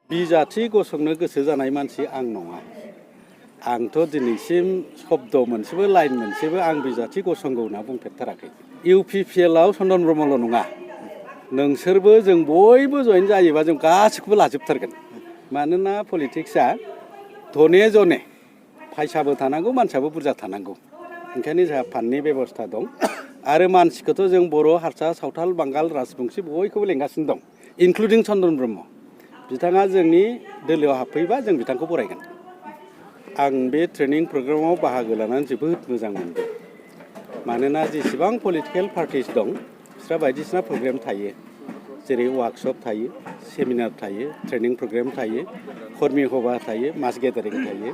बिजाथि गसंनो गोसो जानाय मानसि आं नङा। आंथ' दिनैसिम शब्द मोनसेबो लाइन मोनसेबो आं बिजाथि गसंगौ होनना बुंफेरथाराखै। इउपिपिएलआव चन्दन ब्रह्मल' नङा, नोंसोरबो जों बयबो जयेन जायोबा जों गासिखौबो लाजोबथारगोन। मानोना पलिटिक्सआ धने जने फायसाबो थानांगौ, मानसियाबो बुरजा थानांगौ। ओंखायनो जोंहा फान्डनि बेबस्था दं आरो मानसिखौथ' जों बर', हारसा, सावथाल, बांगाल, राजबंसि बयखौबो लेंगासिनो दं, इनक्लुडिं चन्दन ब्रह्म। बिथाङा जोंनि दोलोआव हाबफैबा जों बिथांखौ बरायगोन। आं बे ट्रेनिं प्रग्रामाव बाहागो लानानै जोबोद मोजां मोनदों। मानोना जेसेबां पलिटिकेल पार्टिस दं बिस्रा बायदिसिना प्रग्राम थायो, जेरै वार्कशप थायो, सेमिनार थायो, ट्रेनिं प्रग्राम थायो, कर्मि सभा थायो, मास गेदारिं थायो।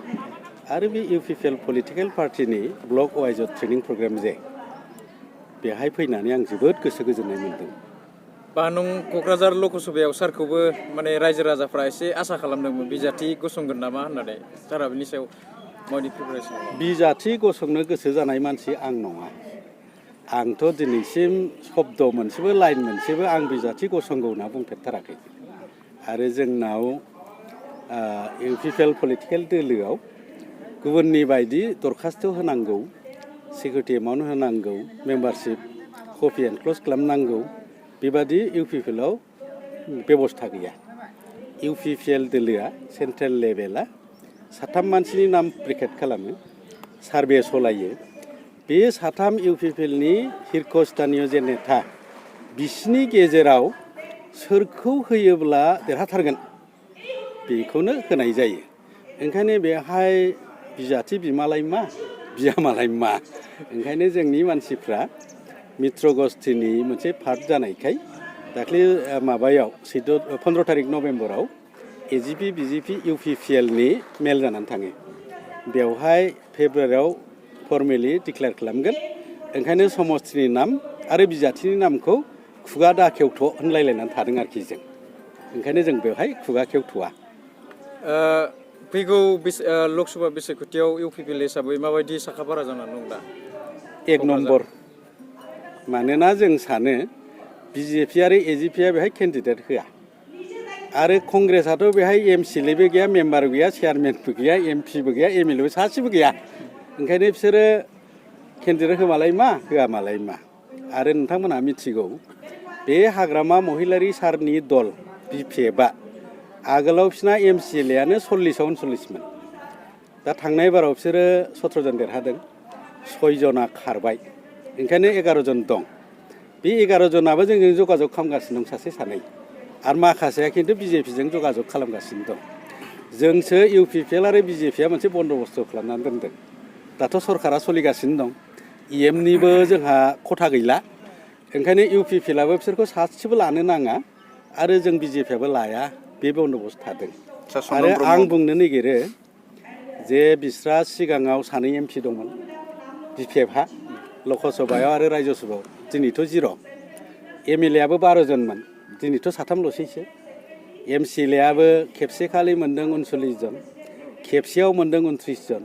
आरो बे इउपिपिएल पलिटिकेल पार्टिनि ब्लक वाइज ट्रेनिं प्रग्राम जे बेहाय फैनानै आं जोबोद गोसो गोजोननाय मोन्दों। बा नों क'क्राझार लकसभायाव सारखौबो माने रायजो राजाफ्रा एसे आसा खालामदोंमोन बिजाथि गसंगोन नामा होननानै, सारा बिनि सायाव माबायदि प्रिपारेसन? बिजाथि गसंनो गोसो जानाय मानसि आं नङा। आंथ' दिनैसिम शब्द मोनसेबो लाइन मोनसेबो आं बिजाथि गसंगौ होनना बुंफेरथाराखै। आरो जोंनाव इउपिपिएल पलिटिकेल दोलोआव गुबुननि बायदि दरखास्त होनांगौ, सिकिउरिटि एमाउन्ट होनांगौ, मेम्बारशिप कपि एनक्ल'ज खालामनांगौ, बेबादि इउपिपिएलआव बेबस्था गैया। इउपिपिएल दोलोआ सेन्ट्रेल लेभेला साथाम मानसिनि नाम प्रिकेट खालामो, सार्भे सलायो। बे साथाम इउपिपिएलनि हिरकस्थानीय जे नेता, बिसिनि गेजेराव सोरखौ होयोब्ला देरहाथारगोन बेखौनो होनाय जायो। ओंखायनो बेहाय बिजाथि बिमालाय मा, बिजामालाय मा। ओंखायनो जोंनि मानसिफ्रा मित्र गस्थिनि मोनसे पार्ट जानायखाय दाख्लै माबायाव 15 तारिख नभेम्बराव एजिपि बिजिपि इउपिपिएलनि मेल जानानै थाङो। बेवहाय फेब्रुवारियाव फर्मेलि डिक्लेयार खालामगोन। ओंखायनो समस्थिनि नाम आरो बिजाथिनि नामखौ खुगा दाखेवथ' होनलायलायनानै थादों आरोखि जों। ओंखायनो जों बेवहाय खुगा खेवथ'वा। फैगौ लकसभा बिसायख'थियाव इउपिपिएल हिसाबै माबायदि साखाफारा जानानै दं दा? 1 नम्बर। मानोना जों सानो बिजेपि आरो एजिपिआ बेहाय केन्डिडेट होआ। आरो कंग्रेसआथ' बेहाय एमसिएलएबो गैया, मेम्बारबो गैया, चेयारमेनबो गैया, एमपिबो गैया, एमएलएबो सासेबो गैया। ओंखायनो बिसोरो केन्डिडेट होमालाय मा, होआ मालाय मा। आरो नोंथांमोनहा मिथिगौ, बे हाग्रामा महिलारि सारनि दल बिपिएफआ आगोलाव बिसिना एमसिएलएआनो 40आव 39मोन। दा थांनाय बाराव बिसोरो 17 जन देरहादों, 6 जना खारबाय। ओंखायनो 11 जन दं। बे 11 जनाबो जोंजों जगाजग खालामगासिनो दं, सासे सानै। आरो माखासेया खिन्थु बिजेपिजों जगाजग खालामगासिनो दं। जोंसो इउपिपिएल आरो बिजेपिआ मोनसे बन्द'बस्थ' खालामनानै दोनदों। दाथ' सरकारा सोलिगासिनो दं, इएमनिबो जोंहा खथा गैला। ओंखायनो इउपिपिएलआबो बिसोरखौ सासेबो लानो नाङा आरो जों बिजेपिआबो लाया, बे बन्द'बस्थ थादों। आरो आं बुंनो नागिरो जे बिस्रा सिगाङाव सानै एमपि दंमोन बिपिएफहा, लकसभायाव आरो रायजसभायाव, दिनैथ' 0। एमएलएआबो 12 जनमोन, दिनैथ' 3ल'सैसो। एमसिएलएआबो खेबसेखालि मोनदों 39 जन, खेबसेयाव मोनदों 29 जन,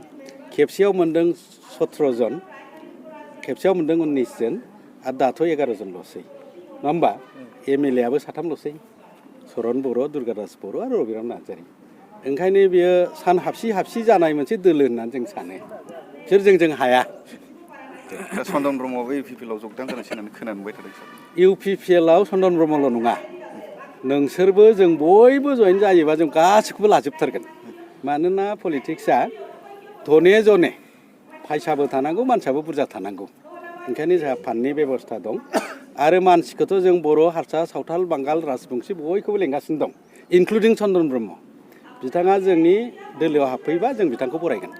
खेबसेयाव मोनदों 17 जन, खेबसेयाव मोनदों 19 जन, आरो दाथ' 11 जनल'सै। नङा होमबा? एमएलएआबो 3ल'सै, चरन बर', दुर्गादास बर' आरो रबिराम नार्जारि। ओंखायनो बेयो सान हाबसि हाबसि जानाय मोनसे दोलो होननानै जों सानो। बिसोर जों हाया। चन्दन ब्रह्मआबो इउपिपिएलआव जगदान जानोसै होननानै खोनानो मोनबाय थादों सार। इउपिपिएलआव चन्दन ब्रह्मल' नङा, नोंसोरबो जों बयबो जयेन जायोबा जों गासिखौबो लाजोबथारगोन। मानोना पलिटिक्सआ धने जने फायसाबो थानांगौ, मानसियाबो बुरजा थानांगौ। ओंखायनो जोंहा फान्डनि बेबस्था दं आरो मानसिखौथ' जों बर', हारसा, सावथाल, बांगाल, राजबंसि बयखौबो लेंगासिनो दं, इनक्लुडिं चन्दन ब्रह्म। बिथाङा जोंनि दोलोआव हाबफैबा जों बिथांखौ बरायगोन।